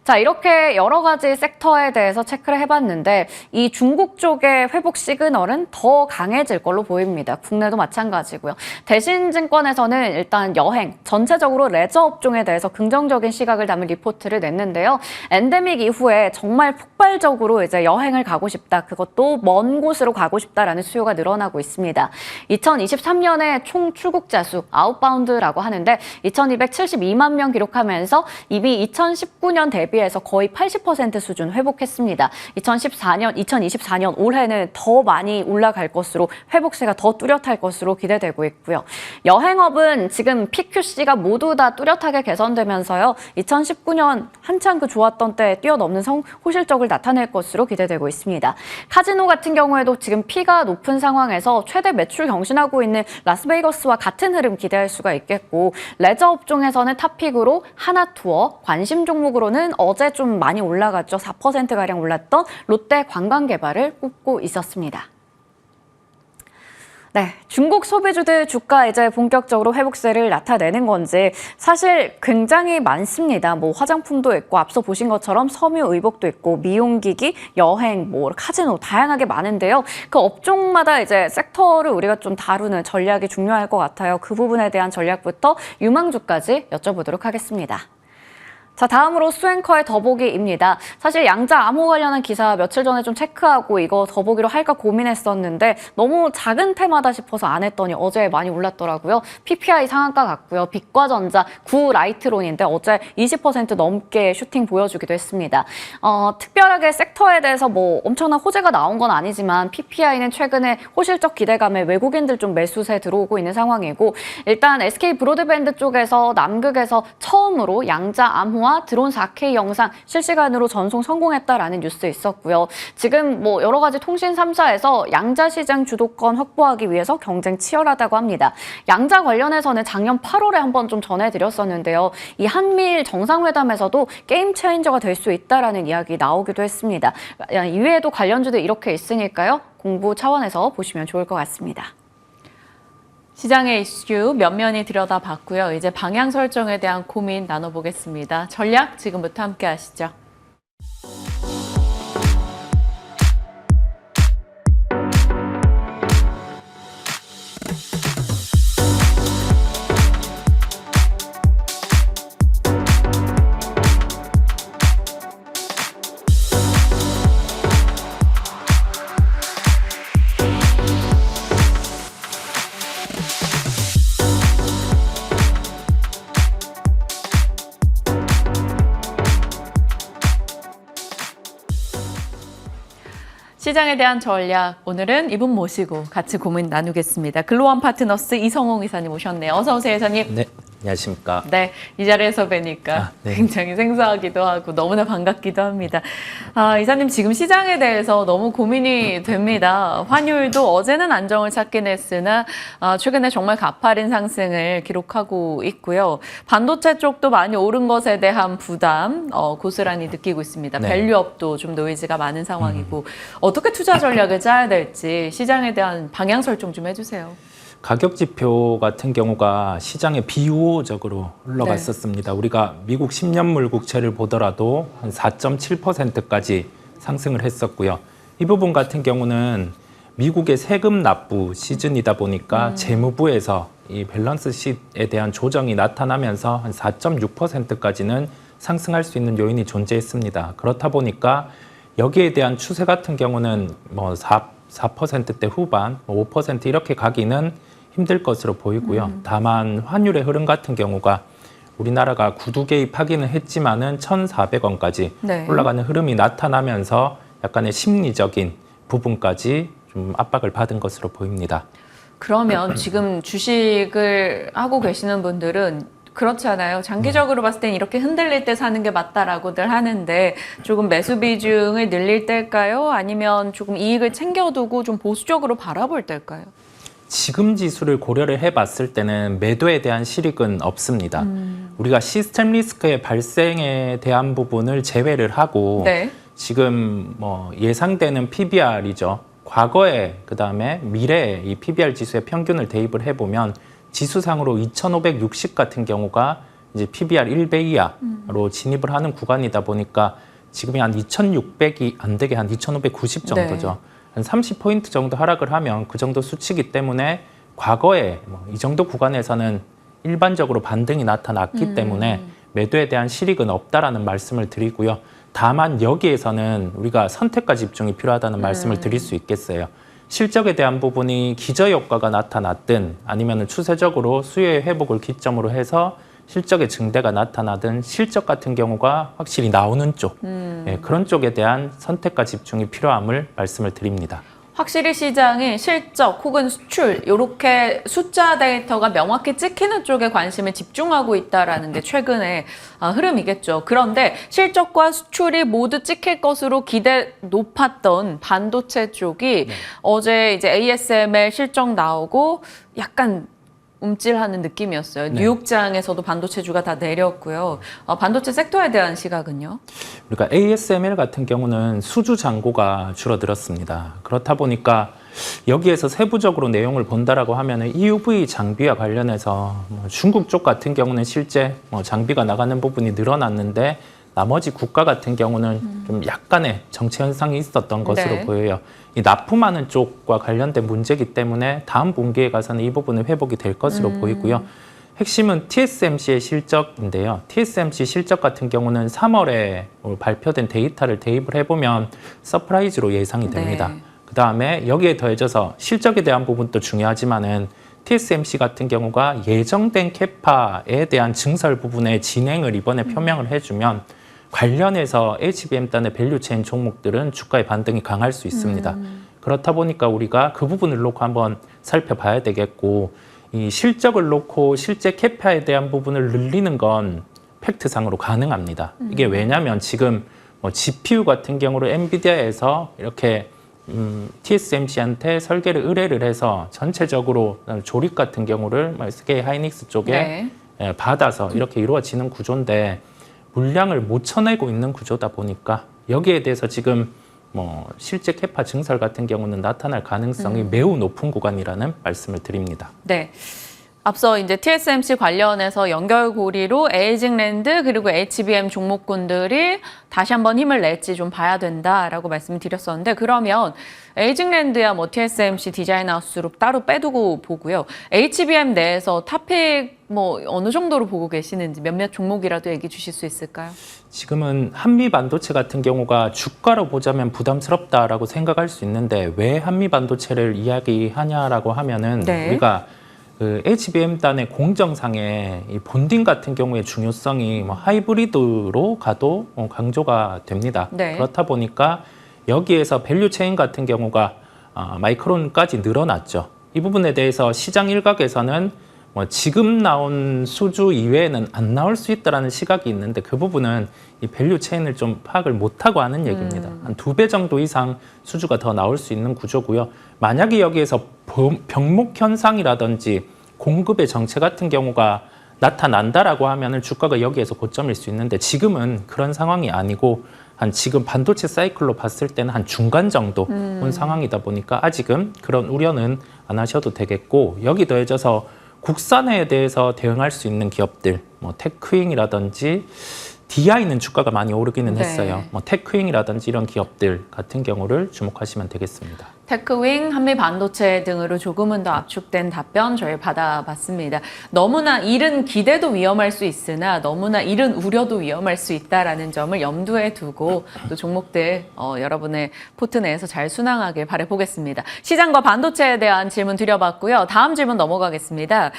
자, 이렇게 여러 가지 섹터에 대해서 체크를 해봤는데 이 중국 쪽의 회복 시그널은 더 강해질 걸로 보입니다. 국내도 마찬가지고요. 대신증권에서는 일단 여행, 전체적으로 레저 업종에 대해서 긍정적인 시각을 담은 리포트를 냈는데요. 엔데믹 이후에 정말 폭발적으로 이제 여행을 가고 싶다. 그것도 먼 곳으로 가고 싶다라는 수요가 늘어나고 있습니다. 2023년에 총 출국자 수, 아웃바운드라고 하는데 2272만 명 기록하면서 이미 2019년 대비해서 거의 80% 수준 회복했습니다. 2024년 올해는 더 많이 올라갈 것으로 회복세가 더 뚜렷할 것으로 기대되고 있고요. 여행업은 지금 PQC가 모두 다 뚜렷하게 개선되면서요. 2019년 한창 그 좋았던 때 뛰어넘는 호실적을 나타낼 것으로 기대되고 있습니다. 카지노 같은 경우에도 지금 P가 높은 상황에서 최대 매출 경신하고 있는 라스베이거스와 같은 흐름 기대할 수가 있겠고 레저 업종에서는 탑픽으로 하나투어, 관심 종목으로는 어제 좀 많이 올라갔죠. 4%가량 올랐던 롯데 관광개발을 꼽고 있었습니다. 네, 중국 소비주들 주가 이제 본격적으로 회복세를 나타내는 건지 사실 굉장히 많습니다. 뭐 화장품도 있고 앞서 보신 것처럼 섬유 의복도 있고 미용기기, 여행, 뭐 카지노 다양하게 많은데요. 그 업종마다 이제 섹터를 우리가 좀 다루는 전략이 중요할 것 같아요. 그 부분에 대한 전략부터 유망주까지 여쭤보도록 하겠습니다. 자, 다음으로 수앵커의 더보기입니다. 사실 양자 암호 관련한 기사 며칠 전에 좀 체크하고 이거 더보기로 할까 고민했었는데 너무 작은 테마다 싶어서 안 했더니 어제 많이 올랐더라고요. PPI 상한가 같고요. 빛과전자 9 라이트론인데 어제 20% 넘게 슈팅 보여주기도 했습니다. 특별하게 섹터에 대해서 뭐 엄청난 호재가 나온 건 아니지만 PPI는 최근에 호실적 기대감에 외국인들 좀 매수세 들어오고 있는 상황이고 일단 SK 브로드밴드 쪽에서 남극에서 처음으로 양자 암호 드론 4K 영상 실시간으로 전송 성공했다라는 뉴스 있었고요. 지금 뭐 여러 가지 통신 3사에서 양자 시장 주도권 확보하기 위해서 경쟁 치열하다고 합니다. 양자 관련해서는 작년 8월에 한번 좀 전해드렸었는데요. 이 한미일 정상회담에서도 게임 체인저가 될 수 있다라는 이야기 나오기도 했습니다. 이외에도 관련주도 이렇게 있으니까요. 공부 차원에서 보시면 좋을 것 같습니다. 시장의 이슈 면면히 들여다봤고요. 이제 방향 설정에 대한 고민 나눠보겠습니다. 전략 지금부터 함께 하시죠. 시장에 대한 전략, 오늘은 이분 모시고 같이 고민 나누겠습니다. 글로원 파트너스 이성홍 이사님 오셨네요. 어서 오세요, 이사님. 네, 안녕하십니까. 네, 이 자리에서 뵈니까 네. 굉장히 생소하기도 하고 너무나 반갑기도 합니다. 이사님 지금 시장에 대해서 너무 고민이 됩니다. 환율도 어제는 안정을 찾긴 했으나 최근에 정말 가파른 상승을 기록하고 있고요. 반도체 쪽도 많이 오른 것에 대한 부담 고스란히 느끼고 있습니다. 네. 밸류업도 좀 노이즈가 많은 상황이고 어떻게 투자 전략을 짜야 될지 시장에 대한 방향 설정 좀 해주세요. 가격 지표 같은 경우가 시장에 비우호적으로 흘러갔었습니다. 우리가 미국 10년물 국채를 보더라도 한 4.7%까지 상승을 했었고요. 이 부분 같은 경우는 미국의 세금 납부 시즌이다 보니까 재무부에서 이 밸런스 시트에 대한 조정이 나타나면서 한 4.6%까지는 상승할 수 있는 요인이 존재했습니다. 그렇다 보니까 여기에 대한 추세 같은 경우는 뭐 4%대 후반, 5% 이렇게 가기는 힘들 것으로 보이고요. 다만 환율의 흐름 같은 경우가 우리나라가 구두 개입하기는 했지만은 1,400원까지 네. 올라가는 흐름이 나타나면서 약간의 심리적인 부분까지 좀 압박을 받은 것으로 보입니다. 그러면 지금 주식을 하고 계시는 분들은 그렇잖아요. 장기적으로 봤을 땐 이렇게 흔들릴 때 사는 게 맞다라고들 하는데 조금 매수 비중을 늘릴 때일까요? 아니면 조금 이익을 챙겨두고 좀 보수적으로 바라볼 때일까요? 지금 지수를 고려를 해봤을 때는 매도에 대한 실익은 없습니다. 우리가 시스템 리스크의 발생에 대한 부분을 제외를 하고 네. 지금 뭐 예상되는 PBR이죠. 과거에 그다음에 미래에 이 PBR 지수의 평균을 대입을 해보면 지수상으로 2,560 같은 경우가 이제 PBR 1배 이하로 진입을 하는 구간이다 보니까 지금이 한 2,600이 안 되게 한 2,590 정도죠. 네. 한 30포인트 정도 하락을 하면 그 정도 수치이기 때문에 과거에 이 정도 구간에서는 일반적으로 반등이 나타났기 때문에 매도에 대한 실익은 없다라는 말씀을 드리고요. 다만 여기에서는 우리가 선택과 집중이 필요하다는 말씀을 드릴 수 있겠어요. 실적에 대한 부분이 기저효과가 나타났든 아니면 추세적으로 수요의 회복을 기점으로 해서 실적의 증대가 나타나든 실적 같은 경우가 확실히 나오는 쪽 그런 쪽에 대한 선택과 집중이 필요함을 말씀을 드립니다. 확실히 시장이 실적 혹은 수출 이렇게 숫자 데이터가 명확히 찍히는 쪽에 관심을 집중하고 있다라는 게 최근의 흐름이겠죠. 그런데 실적과 수출이 모두 찍힐 것으로 기대 높았던 반도체 쪽이 어제 이제 ASML 실적 나오고 약간 움찔하는 느낌이었어요. 네. 뉴욕장에서도 반도체주가 다 내렸고요. 반도체 섹터에 대한 시각은요? 우리가 ASML 같은 경우는 수주 잔고가 줄어들었습니다. 그렇다 보니까 여기에서 세부적으로 내용을 본다라고 하면은 EUV 장비와 관련해서 중국 쪽 같은 경우는 실제 장비가 나가는 부분이 늘어났는데 나머지 국가 같은 경우는 좀 약간의 정체 현상이 있었던 것으로 네. 보여요. 이 납품하는 쪽과 관련된 문제이기 때문에 다음 분기에 가서는 이 부분은 회복이 될 것으로 보이고요. 핵심은 TSMC의 실적인데요. TSMC 실적 같은 경우는 3월에 발표된 데이터를 대입을 해보면 서프라이즈로 예상이 됩니다. 네. 그다음에 여기에 더해져서 실적에 대한 부분도 중요하지만은 TSMC 같은 경우가 예정된 캐파에 대한 증설 부분의 진행을 이번에 표명을 해주면 관련해서 HBM단의 밸류체인 종목들은 주가의 반등이 강할 수 있습니다. 그렇다 보니까 우리가 그 부분을 놓고 한번 살펴봐야 되겠고 이 실적을 놓고 실제 캐파에 대한 부분을 늘리는 건 팩트상으로 가능합니다. 이게 왜냐하면 지금 GPU 같은 경우로 엔비디아에서 이렇게 TSMC한테 설계를 의뢰를 해서 전체적으로 조립 같은 경우를 SK 하이닉스 쪽에 네. 받아서 이렇게 이루어지는 구조인데 물량을 못 쳐내고 있는 구조다 보니까 여기에 대해서 지금 실제 캐파 증설 같은 경우는 나타날 가능성이 매우 높은 구간이라는 말씀을 드립니다. 네. 앞서 이제 TSMC 관련해서 연결고리로 에이징랜드 그리고 HBM 종목군들이 다시 한번 힘을 낼지 좀 봐야 된다라고 말씀드렸었는데 그러면 에이징랜드야 TSMC 디자인하우스로 따로 빼두고 보고요. HBM 내에서 탑픽 어느 정도로 보고 계시는지 몇몇 종목이라도 얘기 주실 수 있을까요? 지금은 한미 반도체 같은 경우가 주가로 보자면 부담스럽다라고 생각할 수 있는데 왜 한미 반도체를 이야기하냐라고 하면은 네. 우리가 그 HBM단의 공정상의 이 본딩 같은 경우의 중요성이 하이브리드로 가도 강조가 됩니다. 네. 그렇다 보니까 여기에서 밸류체인 같은 경우가 마이크론까지 늘어났죠. 이 부분에 대해서 시장 일각에서는 지금 나온 수주 이외에는 안 나올 수 있다라는 시각이 있는데 그 부분은 이 밸류체인을 좀 파악을 못하고 하는 얘기입니다. 한 2배 정도 이상 수주가 더 나올 수 있는 구조고요. 만약에 여기에서 병목 현상이라든지 공급의 정체 같은 경우가 나타난다라고 하면은 주가가 여기에서 고점일 수 있는데 지금은 그런 상황이 아니고 한 지금 반도체 사이클로 봤을 때는 한 중간 정도 온 상황이다 보니까 아직은 그런 우려는 안 하셔도 되겠고 여기 더해져서 국산화에 대해서 대응할 수 있는 기업들, 테크윙이라든지 DI는 주가가 많이 오르기는 네. 했어요. 테크윙이라든지 이런 기업들 같은 경우를 주목하시면 되겠습니다. 테크윙, 한미 반도체 등으로 조금은 더 압축된 답변 저희 받아봤습니다. 너무나 이른 기대도 위험할 수 있으나 너무나 이른 우려도 위험할 수 있다라는 점을 염두에 두고 또 종목들 여러분의 포트 내에서 잘 순항하길 바라보겠습니다. 시장과 반도체에 대한 질문 드려봤고요. 다음 질문 넘어가겠습니다.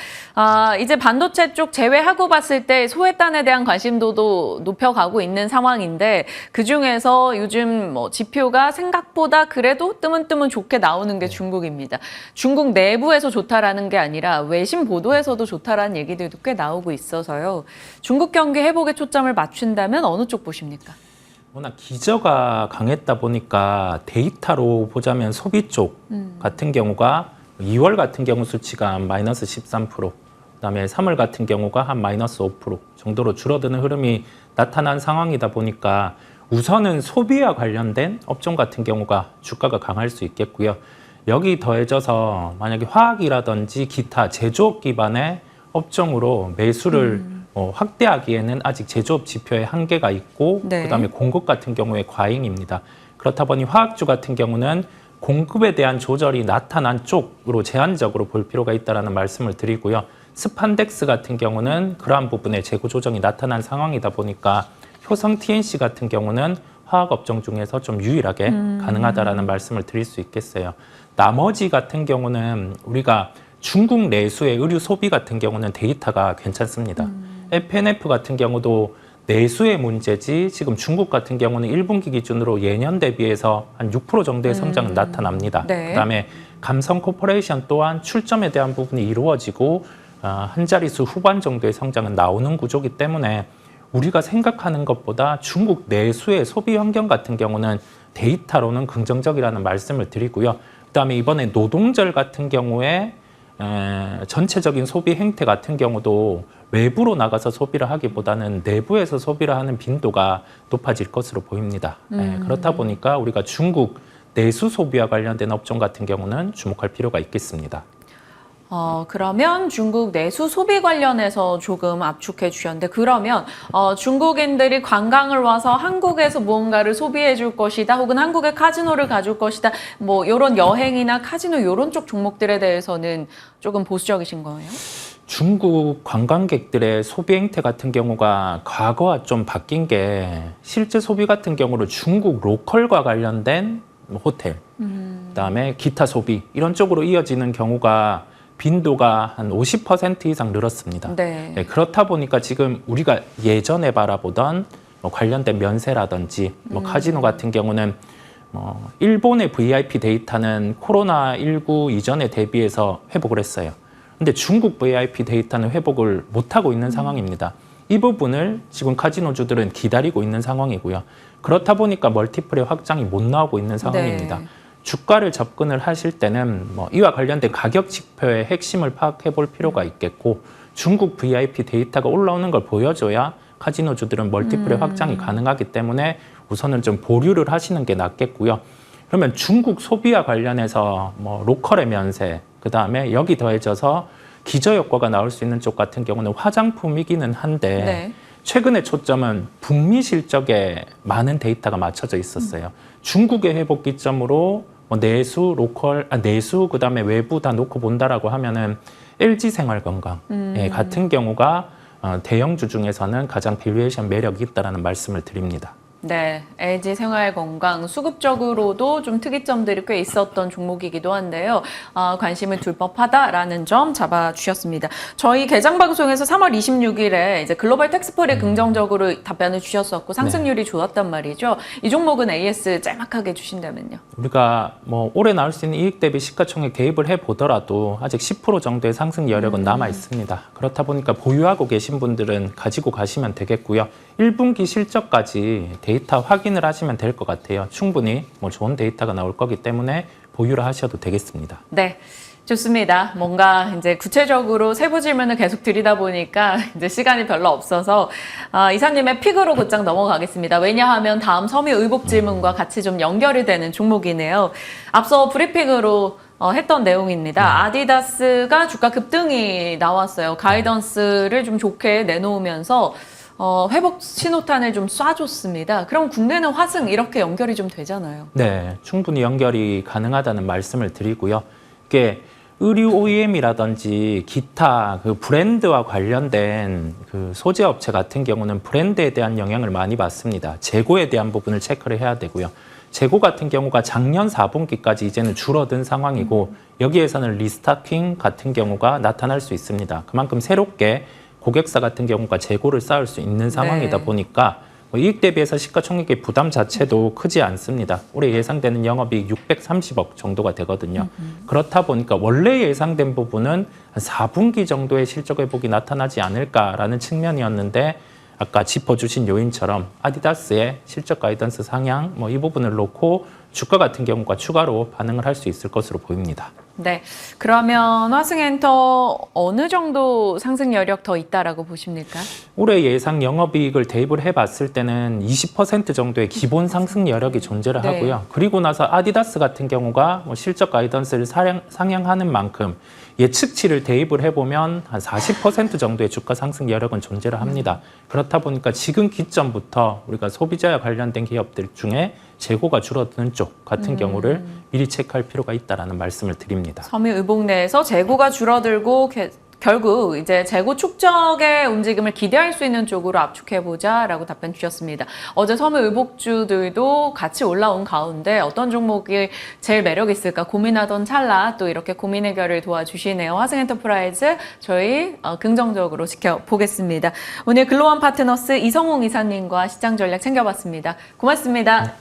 이제 반도체 쪽 제외하고 봤을 때 소외단에 대한 관심도도 높여가고 있는 상황인데 그중에서 요즘 지표가 생각보다 그래도 뜨문뜨문 좋게 나오는 게 중국입니다. 중국 내부에서 좋다라는 게 아니라 외신 보도에서도 좋다라는 얘기들도 꽤 나오고 있어서요. 중국 경기 회복에 초점을 맞춘다면 어느 쪽 보십니까? 워낙 기저가 강했다 보니까 데이터로 보자면 소비 쪽 같은 경우가 2월 같은 경우 수치가 마이너스 13%, 그다음에 3월 같은 경우가 한 마이너스 5% 정도로 줄어드는 흐름이 나타난 상황이다 보니까 우선은 소비와 관련된 업종 같은 경우가 주가가 강할 수 있겠고요. 여기 더해져서 만약에 화학이라든지 기타 제조업 기반의 업종으로 매수를 확대하기에는 아직 제조업 지표에 한계가 있고 네. 그다음에 공급 같은 경우에 과잉입니다. 그렇다 보니 화학주 같은 경우는 공급에 대한 조절이 나타난 쪽으로 제한적으로 볼 필요가 있다는 말씀을 드리고요. 스판덱스 같은 경우는 그러한 부분에 재고 조정이 나타난 상황이다 보니까 효성 TNC 같은 경우는 화학업종 중에서 좀 유일하게 가능하다라는 말씀을 드릴 수 있겠어요. 나머지 같은 경우는 우리가 중국 내수의 의류 소비 같은 경우는 데이터가 괜찮습니다. FNF 같은 경우도 내수의 문제지 지금 중국 같은 경우는 1분기 기준으로 예년 대비해서 한 6% 정도의 성장은 나타납니다. 네. 그다음에 감성 코퍼레이션 또한 출점에 대한 부분이 이루어지고 한 자릿수 후반 정도의 성장은 나오는 구조이기 때문에 우리가 생각하는 것보다 중국 내수의 소비 환경 같은 경우는 데이터로는 긍정적이라는 말씀을 드리고요. 그다음에 이번에 노동절 같은 경우에 전체적인 소비 행태 같은 경우도 외부로 나가서 소비를 하기보다는 내부에서 소비를 하는 빈도가 높아질 것으로 보입니다. 그렇다 보니까 우리가 중국 내수 소비와 관련된 업종 같은 경우는 주목할 필요가 있겠습니다. 그러면 중국 내수 소비 관련해서 조금 압축해 주셨는데 그러면 중국인들이 관광을 와서 한국에서 무언가를 소비해 줄 것이다 혹은 한국의 카지노를 가줄 것이다 뭐 이런 여행이나 카지노 이런 쪽 종목들에 대해서는 조금 보수적이신 거예요? 중국 관광객들의 소비 행태 같은 경우가 과거와 좀 바뀐 게 실제 소비 같은 경우로 중국 로컬과 관련된 호텔, 그다음에 기타 소비 이런 쪽으로 이어지는 경우가 빈도가 한 50% 이상 늘었습니다. 네. 네, 그렇다 보니까 지금 우리가 예전에 바라보던 뭐 관련된 면세라든지 뭐 카지노 같은 경우는 일본의 VIP 데이터는 코로나19 이전에 대비해서 회복을 했어요. 근데 중국 VIP 데이터는 회복을 못하고 있는 상황입니다. 이 부분을 지금 카지노주들은 기다리고 있는 상황이고요. 그렇다 보니까 멀티플의 확장이 못 나오고 있는 상황입니다. 네. 주가를 접근을 하실 때는 이와 관련된 가격 지표의 핵심을 파악해 볼 필요가 있겠고 중국 VIP 데이터가 올라오는 걸 보여줘야 카지노주들은 멀티플의 확장이 가능하기 때문에 우선은 좀 보류를 하시는 게 낫겠고요. 그러면 중국 소비와 관련해서 로컬의 면세, 그다음에 여기 더해져서 기저효과가 나올 수 있는 쪽 같은 경우는 화장품이기는 한데 네. 최근의 초점은 북미 실적에 많은 데이터가 맞춰져 있었어요. 중국의 회복 기점으로 내수, 내수 그다음에 외부 다 놓고 본다라고 하면은 LG 생활건강 같은 경우가 대형주 중에서는 가장 밸류에이션 매력이 있다라는 말씀을 드립니다. 네, LG 생활건강 수급적으로도 좀 특이점들이 꽤 있었던 종목이기도 한데요. 관심을 둘 법하다라는 점 잡아주셨습니다. 저희 개장 방송에서 3월 26일에 이제 글로벌 텍스폴에 긍정적으로 답변을 주셨었고 상승률이 좋았단 말이죠. 이 종목은 AS 짤막하게 주신다면요. 우리가 올해 나올 수 있는 이익 대비 시가총액 대입을 해보더라도 아직 10% 정도의 상승 여력은 남아 있습니다. 그렇다 보니까 보유하고 계신 분들은 가지고 가시면 되겠고요. 1분기 실적까지 데이터 확인을 하시면 될 것 같아요. 충분히 좋은 데이터가 나올 거기 때문에 보유를 하셔도 되겠습니다. 네. 좋습니다. 뭔가 이제 구체적으로 세부 질문을 계속 드리다 보니까 이제 시간이 별로 없어서 이사님의 픽으로 곧장 넘어가겠습니다. 왜냐하면 다음 섬유의복 질문과 같이 좀 연결이 되는 종목이네요. 앞서 브리핑으로 했던 내용입니다. 아디다스가 주가 급등이 나왔어요. 가이던스를 좀 좋게 내놓으면서 회복 신호탄을 좀 쏴줬습니다. 그럼 국내는 화승 이렇게 연결이 좀 되잖아요. 네, 충분히 연결이 가능하다는 말씀을 드리고요. 이게 의류 OEM이라든지 기타 그 브랜드와 관련된 그 소재 업체 같은 경우는 브랜드에 대한 영향을 많이 받습니다. 재고에 대한 부분을 체크를 해야 되고요. 재고 같은 경우가 작년 4분기까지 이제는 줄어든 상황이고 여기에서는 리스타킹 같은 경우가 나타날 수 있습니다. 그만큼 새롭게 고객사 같은 경우가 재고를 쌓을 수 있는 상황이다 보니까 이익 대비해서 시가총액의 부담 자체도 크지 않습니다. 올해 예상되는 영업이익 630억 정도가 되거든요. 그렇다 보니까 원래 예상된 부분은 한 4분기 정도의 실적 회복이 나타나지 않을까라는 측면이었는데 아까 짚어주신 요인처럼 아디다스의 실적 가이던스 상향 이 부분을 놓고 주가 같은 경우가 추가로 반응을 할 수 있을 것으로 보입니다. 네, 그러면 화승엔터 어느 정도 상승 여력 더 있다라고 보십니까? 올해 예상 영업이익을 대입을 해봤을 때는 20% 정도의 기본 상승 여력이 존재를 하고요. 그리고 나서 아디다스 같은 경우가 실적 가이던스를 상향하는 만큼 예측치를 대입을 해보면 한 40% 정도의 주가 상승 여력은 존재를 합니다. 그렇다 보니까 지금 기점부터 우리가 소비자와 관련된 기업들 중에 재고가 줄어드는 쪽 같은 경우를 미리 체크할 필요가 있다라는 말씀을 드립니다. 섬유의복 내에서 재고가 줄어들고 결국 이제 재고 축적의 움직임을 기대할 수 있는 쪽으로 압축해보자라고 답변 주셨습니다. 어제 섬유의복주들도 같이 올라온 가운데 어떤 종목이 제일 매력 있을까 고민하던 찰나 또 이렇게 고민 해결을 도와주시네요. 화승엔터프라이즈 저희 긍정적으로 지켜보겠습니다. 오늘 글로원 파트너스 이성홍 이사님과 시장 전략 챙겨봤습니다. 고맙습니다.